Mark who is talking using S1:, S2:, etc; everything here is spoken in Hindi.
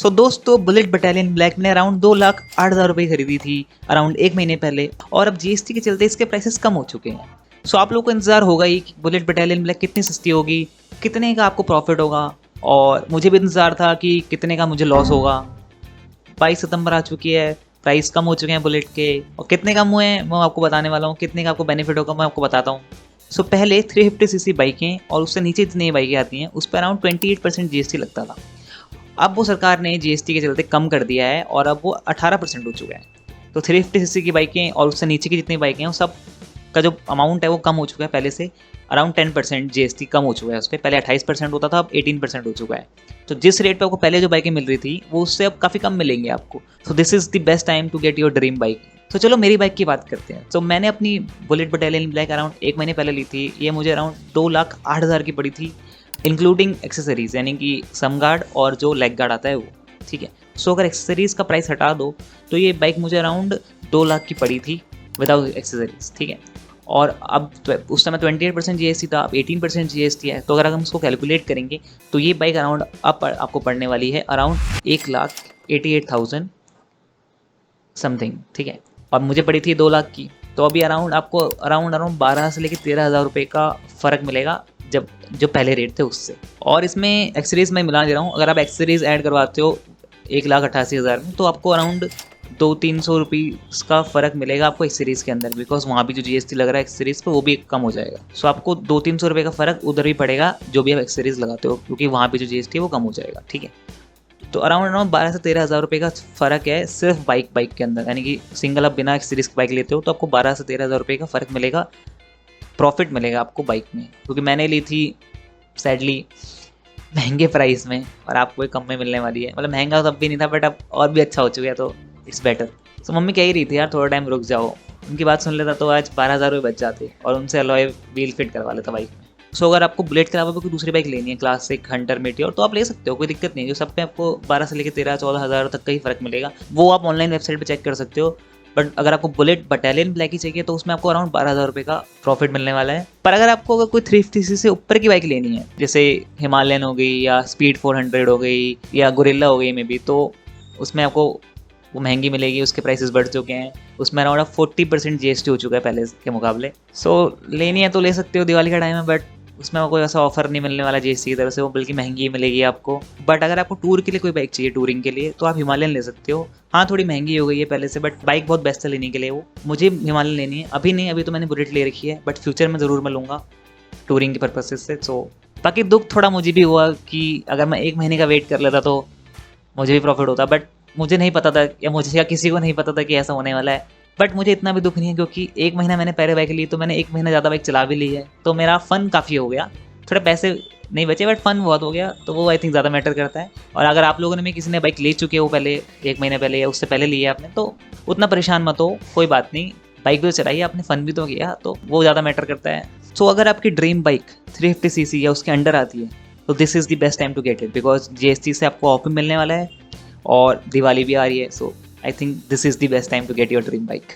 S1: सो दोस्तों, बुलेट बटालियन ब्लैक मैंने अराउंड 2,08,000 रुपये खरीदी थी अराउंड 1 महीने पहले, और अब जीएसटी के चलते इसके प्राइसेस कम हो चुके हैं। सो आप लोगों को इंतजार होगा ही कि बुलेट बटालियन ब्लैक कितनी सस्ती होगी, कितने का आपको प्रॉफिट होगा, और मुझे भी इंतजार था कि कितने का मुझे लॉस होगा। 22 सितंबर आ चुकी है, प्राइस कम हो चुके हैं बुलेट के, और कितने कम हुए हैं मैं आपको बताने वाला हूँ, कितने का आपको बेनिफिट होगा मैं आपको बताता हूँ। सो पहले 350cc बाइकें और उससे नीचे जितनी बाइकें आती हैं उस पर अराउंड 28% जीएसटी लगता था। अब वो सरकार ने जीएसटी के चलते कम कर दिया है और अब वो 18% हो चुका है। तो 350cc की बाइकें और उससे नीचे की जितनी बाइकें हैं उस सब का जो अमाउंट है वो कम हो चुका है पहले से। अराउंड 10% जीएसटी कम हो चुका है उस पर। पहले 28% होता था, अब 18% हो चुका है। तो जिस रेट पे आपको पहले जो बाइकें मिल रही थी वो उससे अब काफ़ी कम मिलेंगे आपको। So this is the best time to get your dream bike. तो चलो मेरी बाइक की बात करते हैं। तो मैंने अपनी बुलेट बटालियन ब्लैक अराउंड 1 महीने पहले ली थी। ये मुझे अराउंड 2,08,000 की पड़ी थी, इंक्लूडिंग एक्सेसरीज, यानी कि सम गार्ड और जो लेग गार्ड आता है वो। ठीक है। सो अगर एक्सेसरीज़ का प्राइस हटा दो तो ये बाइक मुझे अराउंड 2 लाख की पड़ी थी विदाउट एक्सेसरीज। ठीक है। और अब उस समय 28% जीएसटी था, अब 18% जीएसटी है। तो अगर हम उसको कैलकुलेट करेंगे तो ये बाइक अराउंड अब आपको पड़ने वाली है अराउंड 1,88,000 समथिंग। ठीक है। और मुझे पड़ी थी 2 लाख की। तो अभी अराउंड आपको अराउंड 12 से लेकर 13,000 रुपये का फ़र्क मिलेगा जब जो पहले रेट थे उससे। और इसमें एक्सेसरीज मैं मिला दे रहा हूँ। अगर आप एक्सेसरीज ऐड करवाते हो 1,88,000 में तो आपको अराउंड 200-300 रुपीज़ का फ़र्क मिलेगा आपको एक्सेसरीज़ के अंदर, बिकॉज वहाँ भी जो जीएसटी लग रहा है एक्सेसरीज़ पे वो भी कम हो जाएगा। सो आपको 200-300 रुपये का फ़र्क उधर भी पड़ेगा जो भी आप एक्सेसरीज़ लगाते हो, क्योंकि वहाँ भी जो जीएसटी है वो कम हो जाएगा। ठीक है। तो अराउंड 12 से 13,000 रुपये का फ़र्क है सिर्फ बाइक के अंदर, यानी कि सिंगल आप बिना एक्सेसरीज़ की बाइक लेते हो तो आपको 12 से 13,000 रुपये का फ़र्क मिलेगा, प्रॉफिट मिलेगा आपको बाइक में। क्योंकि मैंने ली थी सैडली महंगे प्राइस में और आपको कम में मिलने वाली है। मतलब महंगा तब भी नहीं था बट अब और भी अच्छा हो चुका है, तो इट्स बेटर। तो मम्मी कह ही रही थी यार थोड़ा टाइम रुक जाओ, उनकी बात सुन लेता तो आज 12,000 रुपये बच जाते और उनसे अलॉय व्हील फिट करवा लेता बाइक में। सो अगर आपको बुलेट के अलावा कोई दूसरी बाइक लेनी है, क्लासिक, हंटर, मेटियोर, तो आप ले सकते हो, कोई दिक्कत नहीं है। जो सब पे आपको 12 से लेकर 13-14,000 तक का ही फ़र्क मिलेगा, वो आप ऑनलाइन वेबसाइट पर चेक कर सकते हो। बट अगर आपको बुलेट बटालियन ब्लैक ही चाहिए तो उसमें आपको अराउंड 12,000 रुपये का प्रॉफिट मिलने वाला है। पर अगर आपको कोई 350cc से ऊपर की बाइक लेनी है, जैसे हिमालयन हो गई या स्पीड 400 हो गई या गोरिल्ला हो गई में भी, तो उसमें आपको वो महंगी मिलेगी, उसके प्राइसेस बढ़ चुके हैं। उसमें अराउंड 40% जीएसटी हो चुका है पहले के मुकाबले। सो लेनी है तो ले सकते हो, दिवाली का टाइम है, बट उसमें कोई ऐसा ऑफर नहीं मिलने वाला जीएसटी की तरफ से, वो बल्कि महंगी मिलेगी आपको। बट अगर आपको टूर के लिए कोई बाइक चाहिए, टूरिंग के लिए, तो आप हिमालयन ले सकते हो। हाँ थोड़ी महंगी हो गई है पहले से, बट बाइक बहुत बेस्ट है लेने के लिए। वो मुझे हिमालयन लेनी है, अभी नहीं, अभी तो मैंने बुलेट ले रखी है, बट फ्यूचर में ज़रूर मैं लूँगा टूरिंग के पर्पज से। सो बाकी दुख थोड़ा मुझे भी हुआ कि अगर मैं 1 महीने का वेट कर लेता तो मुझे भी प्रॉफिट होता, बट मुझे नहीं पता था, या मुझे या किसी को नहीं पता था कि ऐसा होने वाला है। बट मुझे इतना भी दुख नहीं है क्योंकि 1 महीना मैंने पहले बाइक ली तो मैंने 1 महीना ज़्यादा बाइक चला भी ली है, तो मेरा फ़न काफ़ी हो गया। थोड़े पैसे नहीं बचे बट फ़न बहुत हो गया, तो वो आई थिंक ज़्यादा मैटर करता है। और अगर आप लोगों ने में किसी ने बाइक ले चुके हो पहले 1 महीने पहले या उससे पहले लिया आपने, तो उतना परेशान मत हो, कोई बात नहीं। बाइक भी तो चलाई है आपने, फ़न भी तो किया, तो वो ज़्यादा मैटर करता है। सो अगर आपकी ड्रीम बाइक 350cc या उसके अंडर आती है तो this is the best time to get it, because GST से आपको ऑफ भी मिलने वाला है और दिवाली भी आ रही है। So I think this is the best time to get your dream bike.